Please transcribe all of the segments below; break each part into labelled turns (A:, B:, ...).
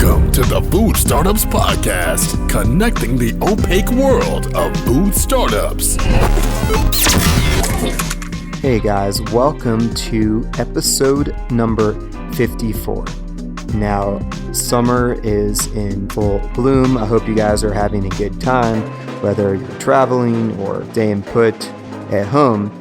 A: Welcome to the Food Startups Podcast, connecting the opaque world of food startups.
B: Hey guys, welcome to episode number 54. Now, summer is in full bloom. I hope you guys are having a good time, whether you're traveling or staying put at home.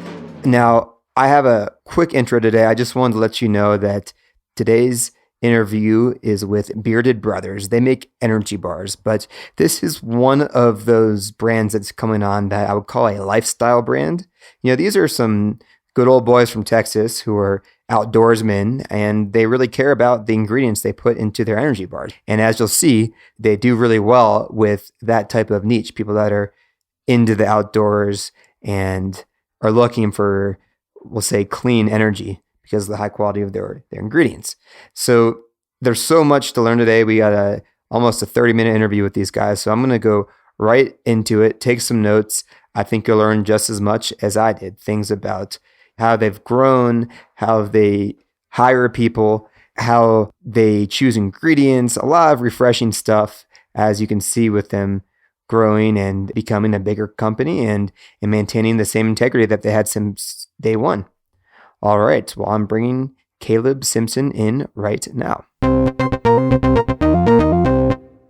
B: Now, I have a quick intro today. I just wanted to let you know that today's interview is with Bearded Brothers. They make energy bars, but this is one of those brands that's coming on that I would call a lifestyle brand. You know, these are some good old boys from Texas who are outdoorsmen, and they really care about the ingredients they put into their energy bars. And as you'll see, they do really well with that type of niche, people that are into the outdoors and are looking for, we'll say, clean energy because of the high quality of their ingredients. So there's so much to learn today. We got almost a 30-minute interview with these guys. So I'm going to go right into it, take some notes. I think you'll learn just as much as I did. Things about how they've grown, how they hire people, how they choose ingredients, a lot of refreshing stuff, as you can see with them growing and becoming a bigger company and maintaining the same integrity that they had since day one. All right, well, I'm bringing Caleb Simpson in right now.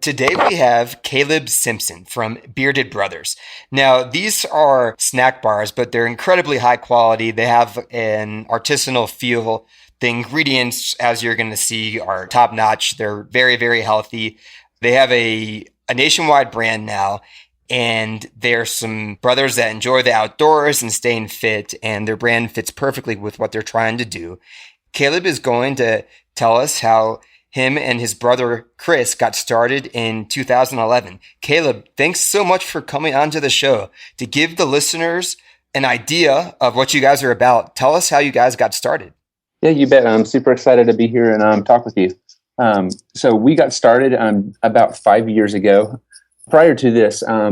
B: Today we have Caleb Simpson from Bearded Brothers. Now, these are snack bars, but they're incredibly high quality. They have an artisanal feel. The ingredients, as you're going to see, are top notch. They're very, very healthy. They have a nationwide brand now. And there's some brothers that enjoy the outdoors and staying fit, and their brand fits perfectly with what they're trying to do. Caleb is going to tell us how him and his brother Chris got started in 2011. Caleb, thanks so much for coming onto the show. To give the listeners an idea of what you guys are about, tell us how you guys got started.
C: Yeah, you bet. I'm super excited to be here and talk with you. So we got started about 5 years ago. Prior to this, I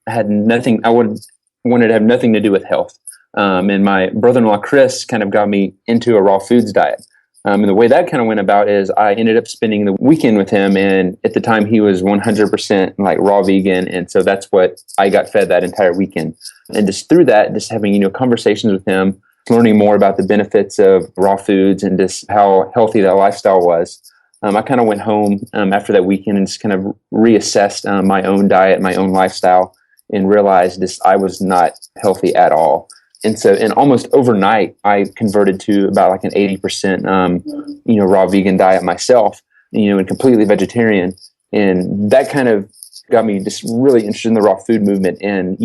C: had nothing. I wanted to have nothing to do with health. And my brother-in-law Chris kind of got me into a raw foods diet. And the way that kind of went about is I ended up spending the weekend with him. And at the time, he was 100% like raw vegan, and so that's what I got fed that entire weekend. And just through that, just having conversations with him, learning more about the benefits of raw foods and just how healthy that lifestyle was. I kind of went home after that weekend and just kind of reassessed my own diet, my own lifestyle, and realized I was not healthy at all. And so, almost overnight, I converted to about like an 80%, raw vegan diet myself, and completely vegetarian. And that kind of got me just really interested in the raw food movement. And,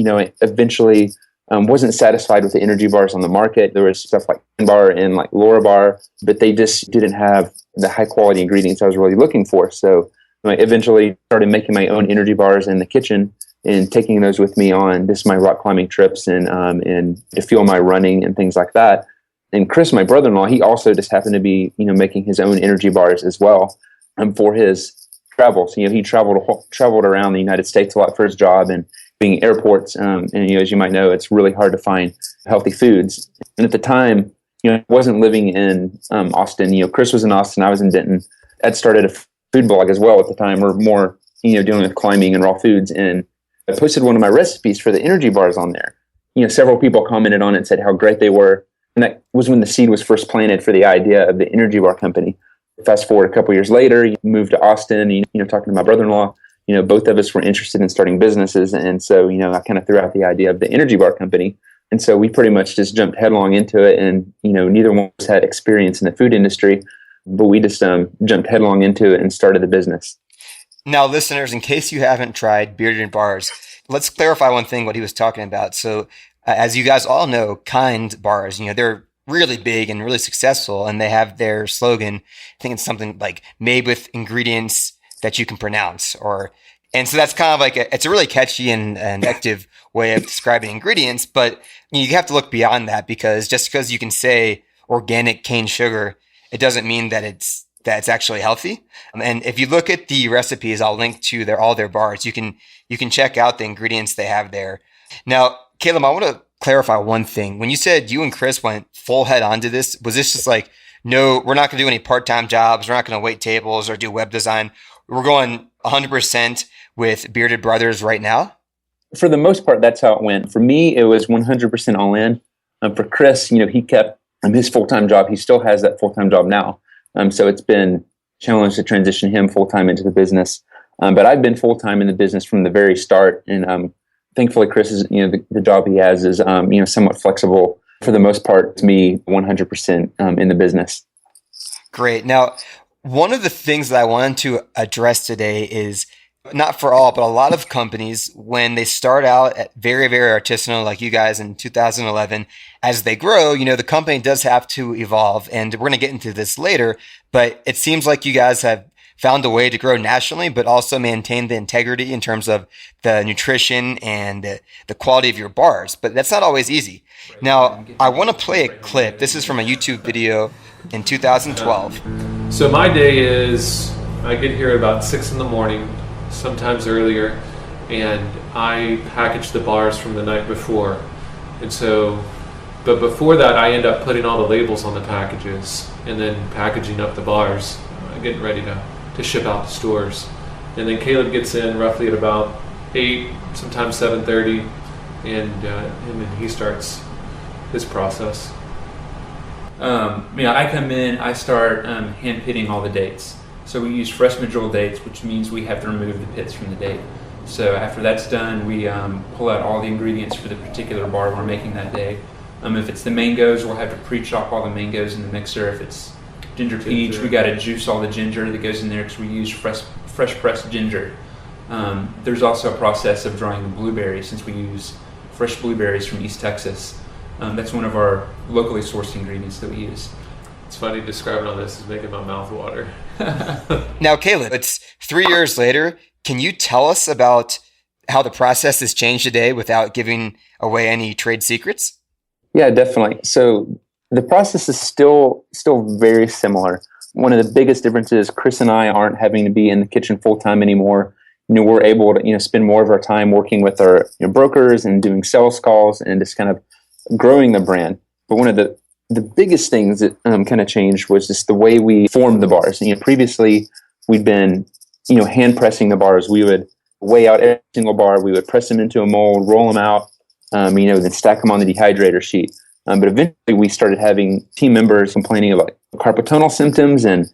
C: eventually wasn't satisfied with the energy bars on the market. There was stuff like Bar and like Laura Bar, but they just didn't have the high quality ingredients I was really looking for. So I eventually started making my own energy bars in the kitchen and taking those with me on just my rock climbing trips and to fuel my running and things like that. And Chris, my brother-in-law, he also just happened to be, making his own energy bars as well for his travels. He traveled around the United States a lot for his job and being airports. And as you might know, it's really hard to find healthy foods. And at the time, I wasn't living in Austin. Chris was in Austin. I was in Denton. I'd started a food blog as well at the time, or more, dealing with climbing and raw foods. And I posted one of my recipes for the energy bars on there. Several people commented on it and said how great they were. And that was when the seed was first planted for the idea of the energy bar company. Fast forward a couple years later, moved to Austin, talking to my brother-in-law, both of us were interested in starting businesses. And so, I kind of threw out the idea of the energy bar company. And so we pretty much just jumped headlong into it. And, neither one of us had experience in the food industry, but we just jumped headlong into it and started the business.
B: Now, listeners, in case you haven't tried Bearded Bars, let's clarify one thing, what he was talking about. So as you guys all know, Kind bars, they're really big and really successful. And they have their slogan, I think it's something like made with ingredients that you can pronounce, and so that's kind of like it's a really catchy and effective way of describing ingredients, but you have to look beyond that, because just because you can say organic cane sugar, it doesn't mean that it's actually healthy. And if you look at the recipes, I'll link to all their bars. You can check out the ingredients they have there. Now, Caleb, I want to clarify one thing. When you said you and Chris went full head onto this, was this just like
D: no, we're not going to do any part-time jobs. We're not going to wait tables or do web design. We're going 100% with Bearded Brothers right now?
C: For the most part, that's how it went. For me, it was 100% all in. For Chris, he kept his full-time job. He still has that full-time job now. So it's been a challenge to transition him full-time into the business. But I've been full-time in the business from the very start. And thankfully, Chris is, the job he has is, somewhat flexible. For the most part, it's me 100% in the business.
D: Great. Now, one of the things that I wanted to address today is not for all, but a lot of companies, when they start out at very, very artisanal, like you guys in 2011, as they grow, the company does have to evolve. And we're going to get into this later, but it seems like you guys have found a way to grow nationally, but also maintain the integrity in terms of the nutrition and the quality of your bars. But that's not always easy. Now, I want to play a clip. This is from a YouTube video in 2012.
E: So my day is, I get here about 6 a.m, sometimes earlier, and I package the bars from the night before. And so, but before that, I end up putting all the labels on the packages and then packaging up the bars, getting ready to ship out to stores. And then Caleb gets in roughly at about 8, sometimes 7:30, and then he starts his process.
F: I come in, I start hand pitting all the dates. So we use fresh medjool dates, which means we have to remove the pits from the date. So after that's done, we pull out all the ingredients for the particular bar we're making that day. If it's the mangoes, we'll have to pre-chop all the mangoes in the mixer. If it's ginger peach, we got to juice all the ginger that goes in there because we use fresh pressed ginger. There's also a process of drying the blueberries since we use fresh blueberries from East Texas. That's one of our locally sourced ingredients that we use.
E: It's funny describing all this is making my mouth water.
D: Now, Caleb, it's 3 years later. Can you tell us about how the process has changed today without giving away any trade secrets?
C: Yeah, definitely. So the process is still very similar. One of the biggest differences, Chris and I aren't having to be in the kitchen full time anymore. We're able to spend more of our time working with our brokers and doing sales calls and just kind of growing the brand. But one of the biggest things that kind of changed was just the way we formed the bars. Previously we'd been hand pressing the bars. We would weigh out every single bar. We would press them into a mold, roll them out, then stack them on the dehydrator sheet. But eventually we started having team members complaining about carpal tunnel symptoms. And,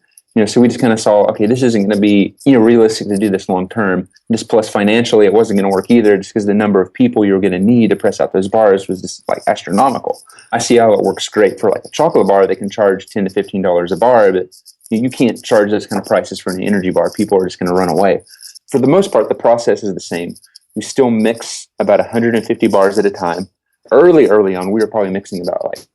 C: so we just kind of saw, okay, this isn't going to be, realistic to do this long term. Just plus financially, it wasn't going to work either just because the number of people you were going to need to press out those bars was just astronomical. I see how it works great for a chocolate bar. They can charge $10 to $15 a bar, but you can't charge those kind of prices for an energy bar. People are just going to run away. For the most part, the process is the same. We still mix about 150 bars at a time. Early on, we were probably mixing about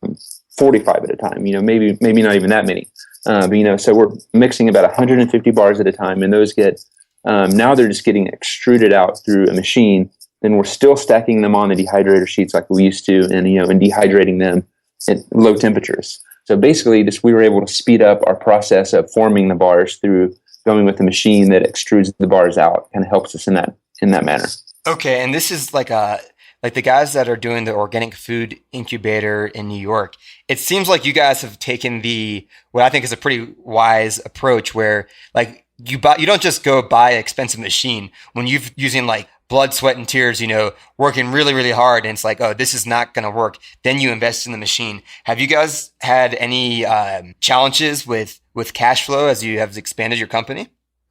C: 45 at a time, maybe not even that many. So we're mixing about 150 bars at a time, and those get, now they're just getting extruded out through a machine. Then we're still stacking them on the dehydrator sheets like we used to, and dehydrating them at low temperatures. So basically, we were able to speed up our process of forming the bars through going with the machine that extrudes the bars out. Kind of helps us in that manner.
D: Okay, and this is like the guys that are doing the organic food incubator in New York. It seems like you guys have taken what I think is a pretty wise approach where you don't just go buy an expensive machine when you're using blood, sweat, and tears, working really, really hard. And it's oh, this is not going to work. Then you invest in the machine. Have you guys had any challenges with cash flow as you have expanded your company?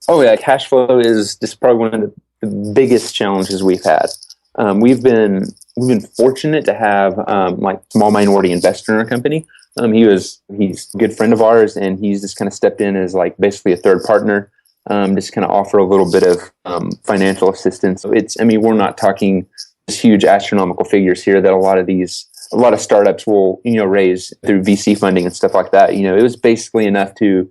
C: Oh yeah, cash flow is just probably one of the biggest challenges we've had. We've been fortunate to have small minority investor in our company. He's a good friend of ours, and he's just kind of stepped in as basically a third partner, just kind of offer a little bit of financial assistance. So we're not talking huge astronomical figures here that a lot of startups will raise through VC funding and stuff like that. It was basically enough to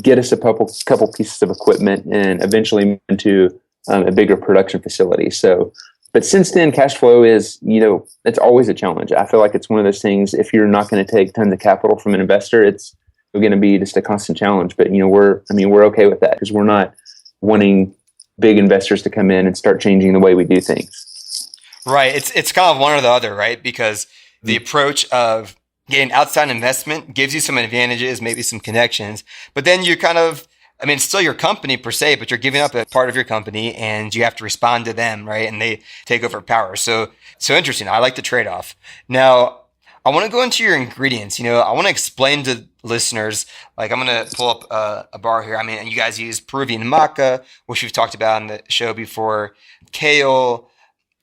C: get us a couple pieces of equipment and eventually move into a bigger production facility. So. But since then, cash flow is, it's always a challenge. I feel like it's one of those things, if you're not going to take tons of capital from an investor, it's going to be just a constant challenge. But, we're okay with that because we're not wanting big investors to come in and start changing the way we do things.
D: Right. It's kind of one or the other, right? Because the approach of getting outside investment gives you some advantages, maybe some connections, but then you're kind of, I mean, it's still your company per se, but you're giving up a part of your company and you have to respond to them, right? And they take over power. So interesting. I like the trade-off. Now, I want to go into your ingredients. I want to explain to listeners, like I'm going to pull up a bar here. I mean, you guys use Peruvian maca, which we've talked about on the show before, kale.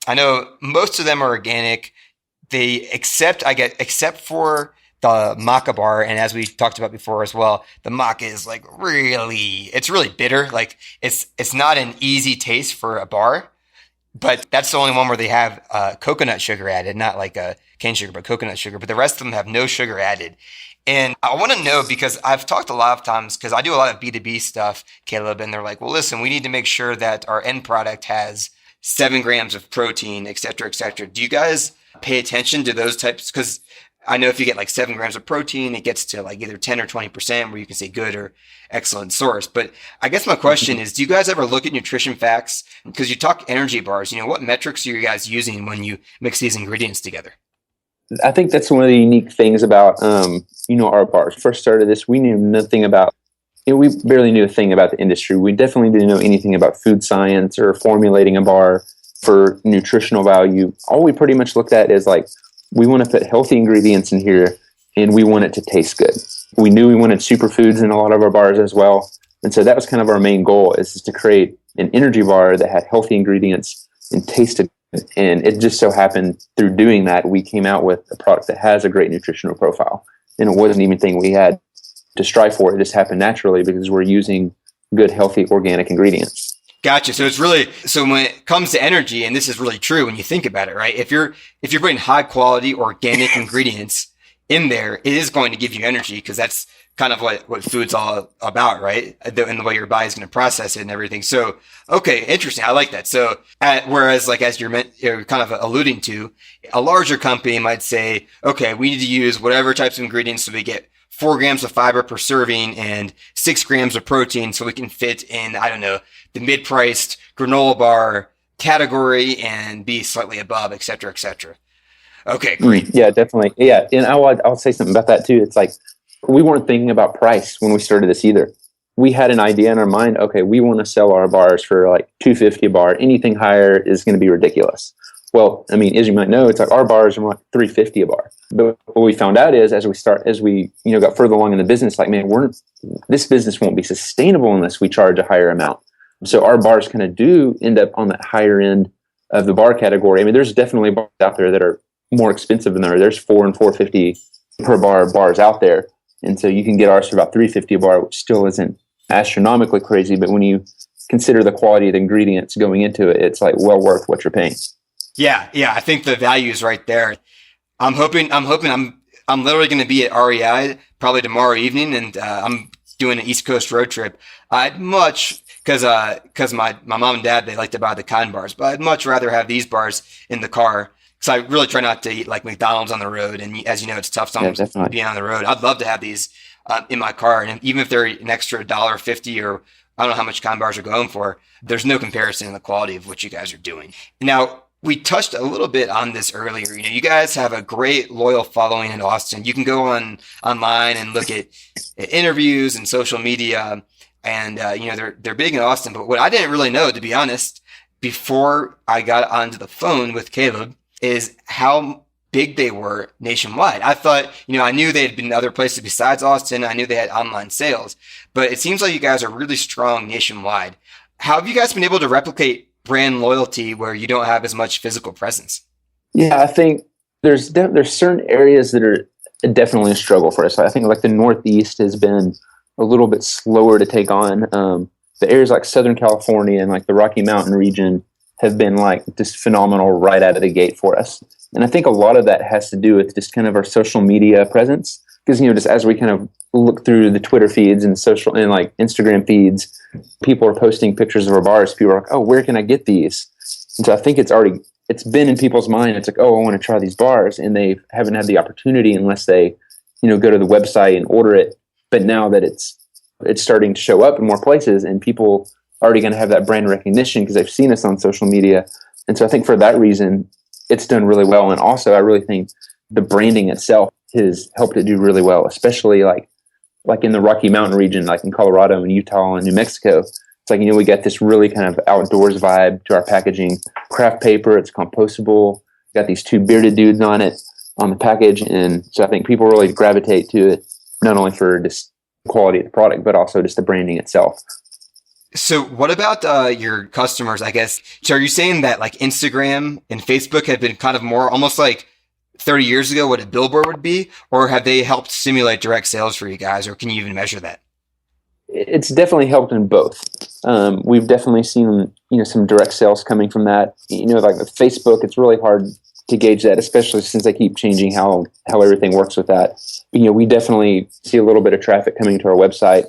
D: I know most of them are organic. Except for the maca bar, and as we talked about before as well, the maca is like it's really bitter. Like it's not an easy taste for a bar, but that's the only one where they have coconut sugar added, not like a cane sugar, but coconut sugar. But the rest of them have no sugar added. And I want to know, because I've talked a lot of times, because I do a lot of B2B stuff, Caleb, and they're like, well, listen, we need to make sure that our end product has 7 grams of protein, et cetera, et cetera. Do you guys pay attention to those types? Because I know if you get like 7 grams of protein, it gets to like either 10 or 20% where you can say good or excellent source. But I guess my question is, do you guys ever look at nutrition facts? Because you talk energy bars, what metrics are you guys using when you mix these ingredients together?
C: I think that's one of the unique things about, our bars. First started this, we knew nothing about, we barely knew a thing about the industry. We definitely didn't know anything about food science or formulating a bar for nutritional value. All we pretty much looked at is like, we want to put healthy ingredients in here and we want it to taste good. We knew we wanted superfoods in a lot of our bars as well. And so that was kind of our main goal, is to create an energy bar that had healthy ingredients and tasted good. And it just so happened through doing that, we came out with a product that has a great nutritional profile. And it wasn't even a thing we had to strive for. It just happened naturally because we're using good, healthy, organic ingredients.
D: Gotcha. So when it comes to energy, and this is really true when you think about it, right? If you're putting high quality organic ingredients in there, it is going to give you energy, because that's kind of what food's all about, right? And the way your body's going to process it and everything. So, okay, interesting. I like that. So, whereas like as you're kind of alluding to, a larger company might say, okay, we need to use whatever types of ingredients so we get 4 grams of fiber per serving and 6 grams of protein so we can fit in, I don't know, the mid-priced granola bar category and be slightly above, et cetera, et cetera. Okay, great.
C: Yeah, definitely. Yeah, and I'll say something about that too. It's like, we weren't thinking about price when we started this either. We had an idea in our mind, okay, we want to sell our bars for like $2.50 a bar. Anything higher is going to be ridiculous. Well, I mean, as you might know, it's like our bars are like $3.50 a bar. But what we found out is, as we got further along in the business, like, man, this business won't be sustainable unless we charge a higher amount. So our bars kind of do end up on that higher end of the bar category. I mean, there's definitely bars out there that are more expensive than there's $4 and $4.50 per bar bars out there. And so you can get ours for about $3.50 a bar, which still isn't astronomically crazy. But when you consider the quality of the ingredients going into it, it's like well worth what you're paying.
D: Yeah. I think the value is right there. I'm hoping I'm literally going to be at REI probably tomorrow evening, and I'm doing an East Coast road trip. I'd much, because my mom and dad, they like to buy the Kind bars, but I'd much rather have these bars in the car. So I really try not to eat like McDonald's on the road. And as you know, it's tough sometimes being on the road. I'd love to have these in my car. And even if they're an extra $1.50, or I don't know how much Kind bars are going for, there's no comparison in the quality of what you guys are doing. Now, we touched a little bit on this earlier. You guys have a great loyal following in Austin. You can go online and look at interviews and social media, and they're big in Austin. But what I didn't really know, to be honest, before I got onto the phone with Caleb, is how big they were nationwide. I thought, I knew they had been in other places besides Austin. I knew they had online sales, but it seems like you guys are really strong nationwide. How have you guys been able to replicate brand loyalty where you don't have as much physical presence?
C: Yeah, I think there's certain areas that are definitely a struggle for us. I think like the Northeast has been a little bit slower to take on. The areas like Southern California and like the Rocky Mountain region have been like just phenomenal right out of the gate for us. And I think a lot of that has to do with just kind of our social media presence. Because, just as we kind of look through the Twitter feeds and social and like Instagram feeds, people are posting pictures of our bars. People are like, oh, where can I get these? And so I think it's been in people's mind. It's like, oh, I want to try these bars. And they haven't had the opportunity unless they, go to the website and order it. But now that it's starting to show up in more places, and people are already going to have that brand recognition because they've seen us on social media. And so I think for that reason, it's done really well. And also, I really think the branding itself has helped it do really well, especially like in the Rocky Mountain region, like in Colorado and Utah and New Mexico. It's like, we got this really kind of outdoors vibe to our packaging. Craft paper, it's compostable. Got these two bearded dudes on it on the package. And so I think people really gravitate to it, not only for just quality of the product, but also just the branding itself.
D: So what about your customers, I guess? So are you saying that like Instagram and Facebook have been kind of more almost like 30 years ago what a billboard would be, or have they helped simulate direct sales for you guys, or can you even measure that?
C: It's definitely helped in both. We've definitely seen, some direct sales coming from that. Like with Facebook, it's really hard to gauge that, especially since they keep changing how everything works with that. We definitely see a little bit of traffic coming to our website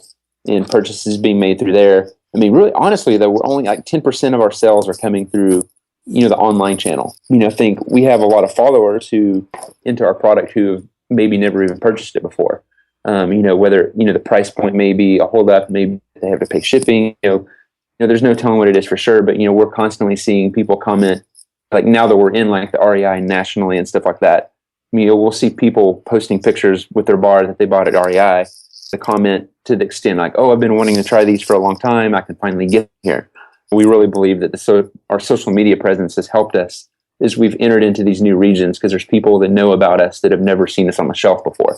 C: and purchases being made through there. I mean, really, honestly, though, we're only like 10% of our sales are coming through, the online channel. I think we have a lot of followers who into our product who have maybe never even purchased it before. Whether, the price point may be a holdup, maybe they have to pay shipping, there's no telling what it is for sure, but, we're constantly seeing people comment, like now that we're in like the REI nationally and stuff like that. We'll see people posting pictures with their bar that they bought at REI, the comment to the extent like, oh, I've been wanting to try these for a long time. I can finally get here. We really believe that our social media presence has helped us as we've entered into these new regions because there's people that know about us that have never seen us on the shelf before.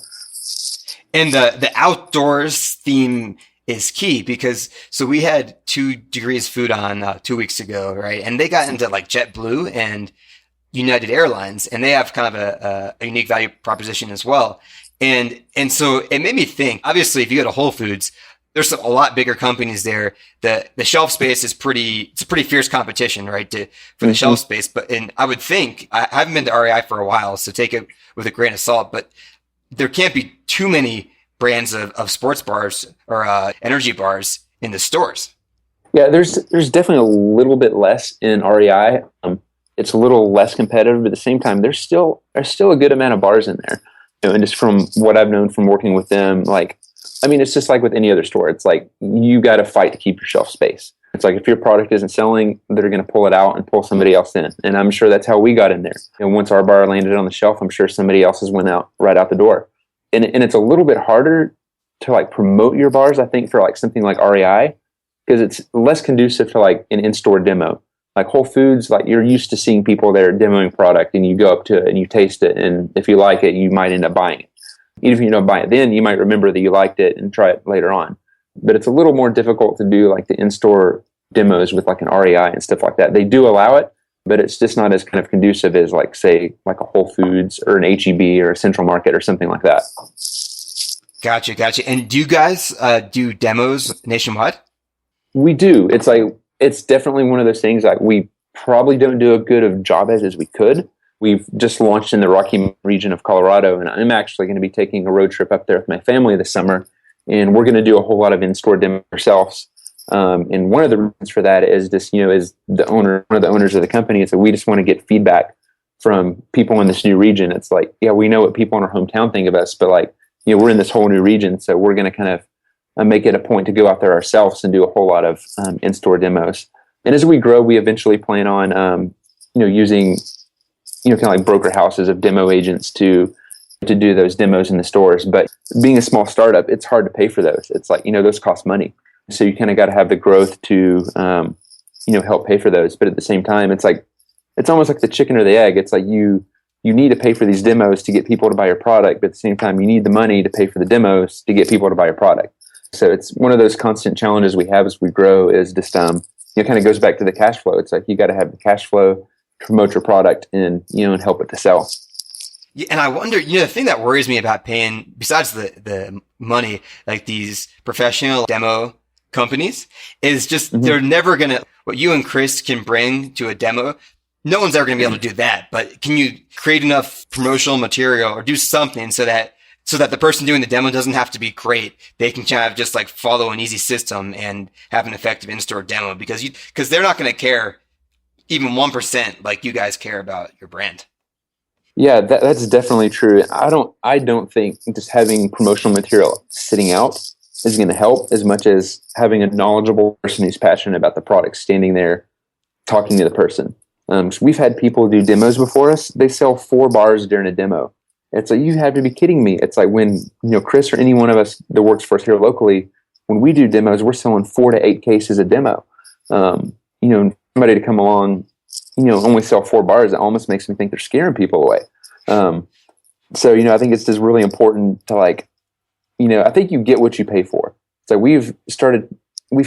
D: And the outdoors theme is key because so we had 2 Degrees Food on 2 weeks ago, right? And they got into like JetBlue and United Airlines, and they have kind of a unique value proposition as well. And so it made me think, obviously, if you go to Whole Foods, there's a lot bigger companies there. The shelf space is it's a pretty fierce competition, right? For the shelf space. And I would think, I haven't been to REI for a while, so take it with a grain of salt, but there can't be too many brands of sports bars or energy bars in the stores.
C: Yeah, there's definitely a little bit less in REI. It's a little less competitive, but at the same time, there's still a good amount of bars in there. And just from what I've known from working with them, it's just like with any other store. It's like you got to fight to keep your shelf space. It's like if your product isn't selling, they're going to pull it out and pull somebody else in. And I'm sure that's how we got in there. And once our bar landed on the shelf, I'm sure somebody else's went out right out the door. And it's a little bit harder to like promote your bars, I think, for like something like REI, because it's less conducive to like an in-store demo. Like Whole Foods, like you're used to seeing people there demoing product and you go up to it and you taste it. And if you like it, you might end up buying it. Even if you don't buy it then, you might remember that you liked it and try it later on. But it's a little more difficult to do like the in-store demos with like an REI and stuff like that. They do allow it, but it's just not as kind of conducive as like, say, like a Whole Foods or an H-E-B or a Central Market or something like that.
D: Gotcha. And do you guys do demos nationwide?
C: We do. It's definitely one of those things like we probably don't do a good of job as we could. We've just launched in the Rocky region of Colorado, and I'm actually going to be taking a road trip up there with my family this summer, and we're going to do a whole lot of in-store demos ourselves. And one of the reasons for that is just, as one of the owners of the company, is that we just want to get feedback from people in this new region. It's like, yeah, we know what people in our hometown think of us, but like, we're in this whole new region, so we're going to kind of make it a point to go out there ourselves and do a whole lot of in-store demos. And as we grow, we eventually plan on, using, kind of like broker houses of demo agents to do those demos in the stores. But being a small startup, it's hard to pay for those. It's like, those cost money. So you kind of got to have the growth to, help pay for those. But at the same time, it's like, it's almost like the chicken or the egg. It's like you need to pay for these demos to get people to buy your product. But at the same time, you need the money to pay for the demos to get people to buy your product. So it's one of those constant challenges we have as we grow is just, kind of goes back to the cash flow. It's like you got to have the cash flow to promote your product and, and help it to sell.
D: Yeah, and I wonder, the thing that worries me about paying, besides the money, like these professional demo companies, is just they're never going to, what you and Chris can bring to a demo, no one's ever going to be able to do that. But can you create enough promotional material or do something so that the person doing the demo doesn't have to be great? They can kind of just like follow an easy system and have an effective in-store demo because they're not going to care even 1% like you guys care about your brand.
C: Yeah, that's definitely true. I don't think just having promotional material sitting out is going to help as much as having a knowledgeable person who's passionate about the product standing there talking to the person. So we've had people do demos before us. They sell 4 bars during a demo. It's like, you have to be kidding me. It's like when, Chris or any one of us that works for us here locally, when we do demos, we're selling 4 to 8 cases a demo. Somebody to come along, only sell 4 bars, it almost makes me think they're scaring people away. So, I think it's just really important to I think you get what you pay for. So we've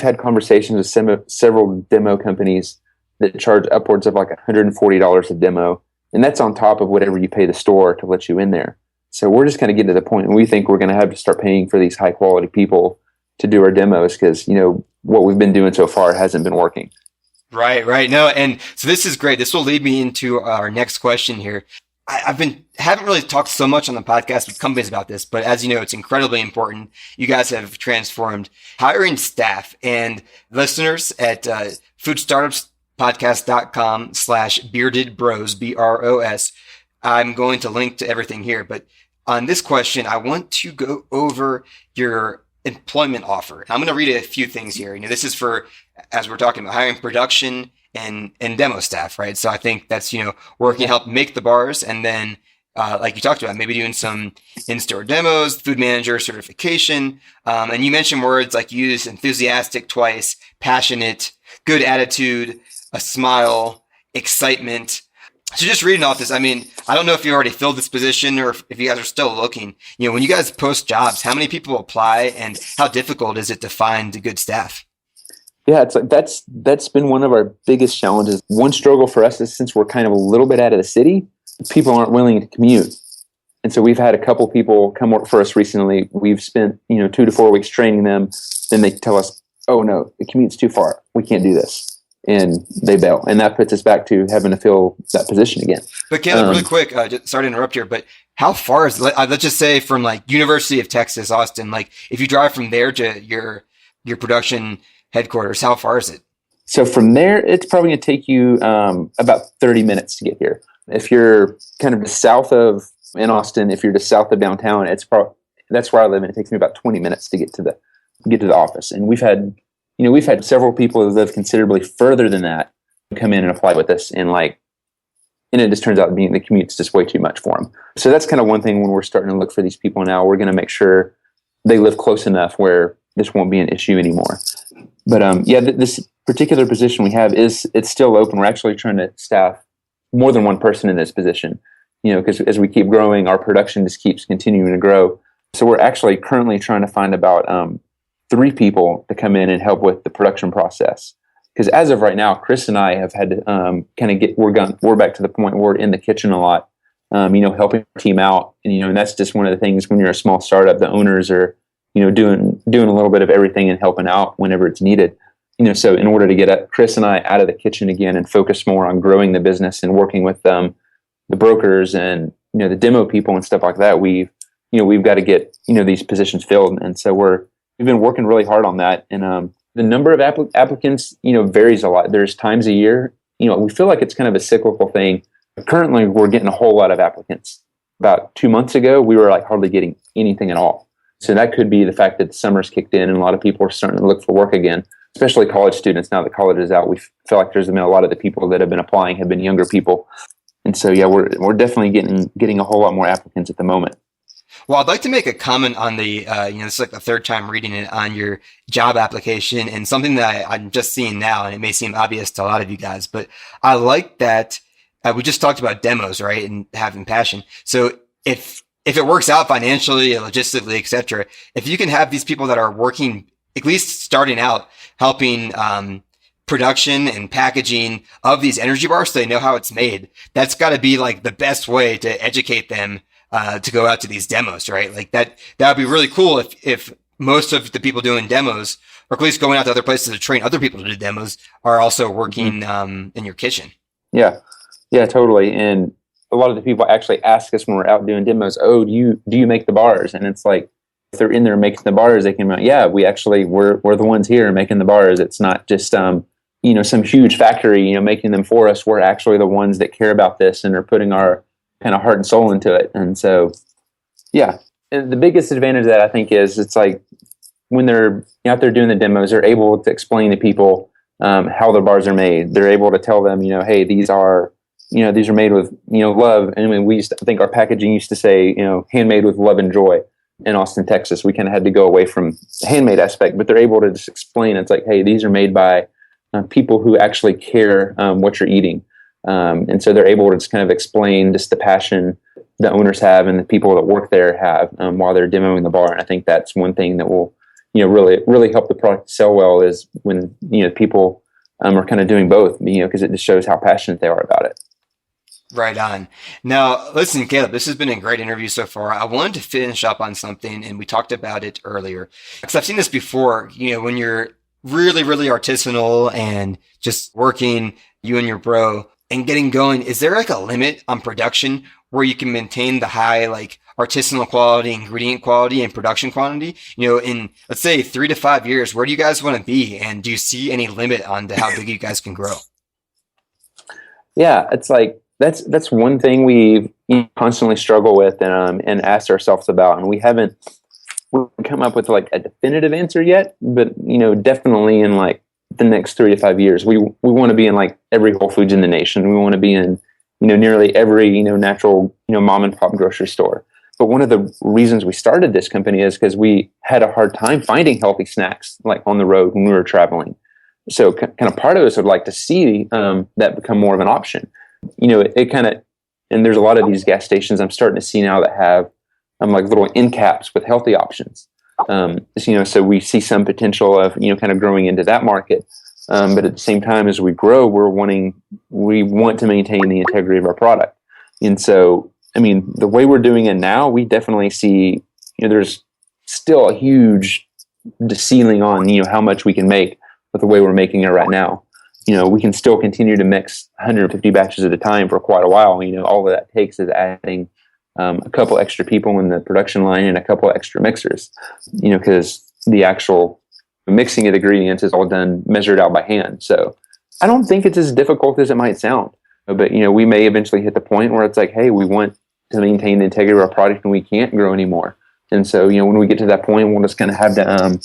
C: had conversations with several demo companies that charge upwards of like $140 a demo. And that's on top of whatever you pay the store to let you in there. So we're just kind of getting to the point and we think we're going to have to start paying for these high quality people to do our demos because, what we've been doing so far hasn't been working.
D: Right. No, and so this is great. This will lead me into our next question here. Haven't really talked so much on the podcast with companies about this, but as you know, it's incredibly important. You guys have transformed hiring staff, and listeners at foodstartupspodcast.com/beardedbros, BROS. I'm going to link to everything here, but on this question, I want to go over your employment offer. I'm going to read a few things here. This is for, as we're talking about hiring production and demo staff, right? So I think that's, working to help make the bars. And then, like you talked about, maybe doing some in-store demos, food manager certification. And you mentioned words like you used enthusiastic twice, passionate, good attitude, a smile, excitement. So just reading off this, I don't know if you already filled this position or if you guys are still looking. When you guys post jobs, how many people apply and how difficult is it to find good staff?
C: Yeah, it's like that's been one of our biggest challenges. One struggle for us is since we're kind of a little bit out of the city, people aren't willing to commute. And so we've had a couple people come work for us recently. We've spent, 2 to 4 weeks training them. Then they tell us, oh no, the commute's too far. We can't do this. And they bail. And that puts us back to having to fill that position again.
D: But Caleb, really quick, sorry to interrupt here, but how far is, let's just say from University of Texas, Austin, if you drive from there to your production headquarters, how far is it?
C: So from there, it's probably going to take you about 30 minutes to get here. If you're kind of south of in Austin, if you're just south of downtown, that's where I live, and it takes me about 20 minutes to get to the office. And we've had several people who live considerably further than that come in and apply with us, and it just turns out the commute's just way too much for them. So that's kind of one thing when we're starting to look for these people now. We're going to make sure they live close enough where this won't be an issue anymore. But this particular position we have it's still open. We're actually trying to staff more than one person in this position, because as we keep growing, our production just keeps continuing to grow. So we're actually currently trying to find about 3 people to come in and help with the production process. Because as of right now, Chris and I have had to we're back to the point where we're in the kitchen a lot, helping our team out. And that's just one of the things when you're a small startup, the owners are, doing a little bit of everything and helping out whenever it's needed. So in order to get Chris and I out of the kitchen again and focus more on growing the business and working with the brokers and, the demo people and stuff like that, we've got to get, these positions filled. And so we've been working really hard on that. And the number of applicants, varies a lot. There's times a year, we feel like it's kind of a cyclical thing. Currently, we're getting a whole lot of applicants. About 2 months ago, we were hardly getting anything at all. So that could be the fact that the summer's kicked in and a lot of people are starting to look for work again, especially college students. Now that college is out, we feel like there's been a lot of the people that have been applying have been younger people. And so, we're definitely getting a whole lot more applicants at the moment.
D: Well, I'd like to make a comment on the, this is the third time reading it on your job application, and something that I'm just seeing now, and it may seem obvious to a lot of you guys, but I like that we just talked about demos, right, and having passion. So if it works out financially, logistically, et cetera, if you can have these people that are working, at least starting out, helping production and packaging of these energy bars so they know how it's made, that's got to be the best way to educate them to go out to these demos, right? That would be really cool if most of the people doing demos, or at least going out to other places to train other people to do demos, are also working in your kitchen. Yeah, totally. And a lot of the people actually ask us when we're out doing demos, oh, do you make the bars? And it's if they're in there making the bars, they can be we're the ones here making the bars. It's not just some huge factory making them for us. We're actually the ones that care about this and are putting our kind of heart and soul into it. And so, and the biggest advantage of that, I think, is it's when they're out there doing the demos, they're able to explain to people how the bars are made. They're able to tell them, hey, these are
C: these are made with, love. And I mean, I think our packaging used to say, handmade with love and joy in Austin, Texas. We kind of had to go away from the handmade aspect, but they're able to just explain. It's like, hey, these are made by people who actually care what you're eating. And so they're able to just kind of explain just the passion the owners have and the people that work there have while they're demoing the bar. And I think that's one thing that will, really help the product sell well, is when, people are kind of doing both, because it just shows how passionate they are about it.
D: Right on. Now, listen, Caleb, this has been a great interview so far. I wanted to finish up on something, and we talked about it earlier, because I've seen this before, when you're really, really artisanal and just working, you and your bro, and getting going, is there like a limit on production where you can maintain the high, like, artisanal quality, ingredient quality, and production quantity? In, let's say, 3 to 5 years, where do you guys want to be? And do you see any limit on to how big you guys can grow?
C: Yeah, it's like, that's one thing we constantly struggle with and ask ourselves about. And we haven't come up with like a definitive answer yet, but, definitely in like the next 3 to 5 years, we want to be in like every Whole Foods in the nation. We want to be in, nearly every, natural, mom and pop grocery store. But one of the reasons we started this company is because we had a hard time finding healthy snacks like on the road when we were traveling. So kind of part of us would like to see that become more of an option. It kind of, and there's a lot of these gas stations I'm starting to see now that have like little end caps with healthy options. So we see some potential of, kind of growing into that market. But at the same time, as we grow, we want to maintain the integrity of our product. And so, I mean, the way we're doing it now, we definitely see, there's still a huge ceiling on, how much we can make with the way we're making it right now. We can still continue to mix 150 batches at a time for quite a while. All of that takes is adding a couple extra people in the production line and a couple extra mixers, because the actual mixing of the ingredients is all done, measured out by hand. So I don't think it's as difficult as it might sound, but, we may eventually hit the point where it's like, hey, we want to maintain the integrity of our product and we can't grow anymore. And so, when we get to that point, we'll just kind of have to,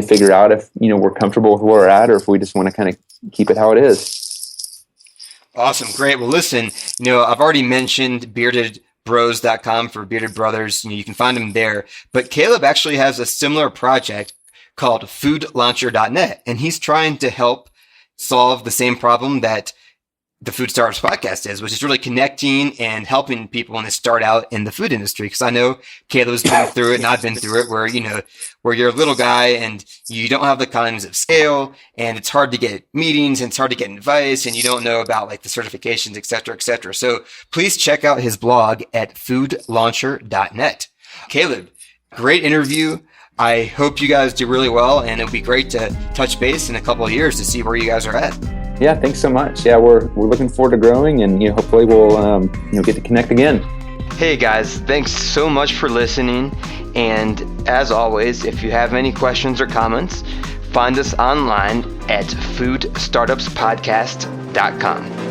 C: figure out if, we're comfortable with where we're at, or if we just want to kind of keep it how it is.
D: Awesome. Great. Well, listen, I've already mentioned beardedbros.com for bearded brothers. You can find them there, but Caleb actually has a similar project called foodlauncher.net, and he's trying to help solve the same problem that the Food Startups Podcast is, which is really connecting and helping people when they start out in the food industry. Because I know Caleb's been through it and I've been through it, where you're a little guy and you don't have the economies of scale, and it's hard to get meetings and it's hard to get advice, and you don't know about like the certifications, et cetera, et cetera. So please check out his blog at foodlauncher.net. Caleb, great interview. I hope you guys do really well, and it'll be great to touch base in a couple of years to see where you guys are at.
C: Yeah, thanks so much. Yeah, we're looking forward to growing, and hopefully we'll get to connect again.
D: Hey guys, thanks so much for listening. And as always, if you have any questions or comments, find us online at foodstartupspodcast.com.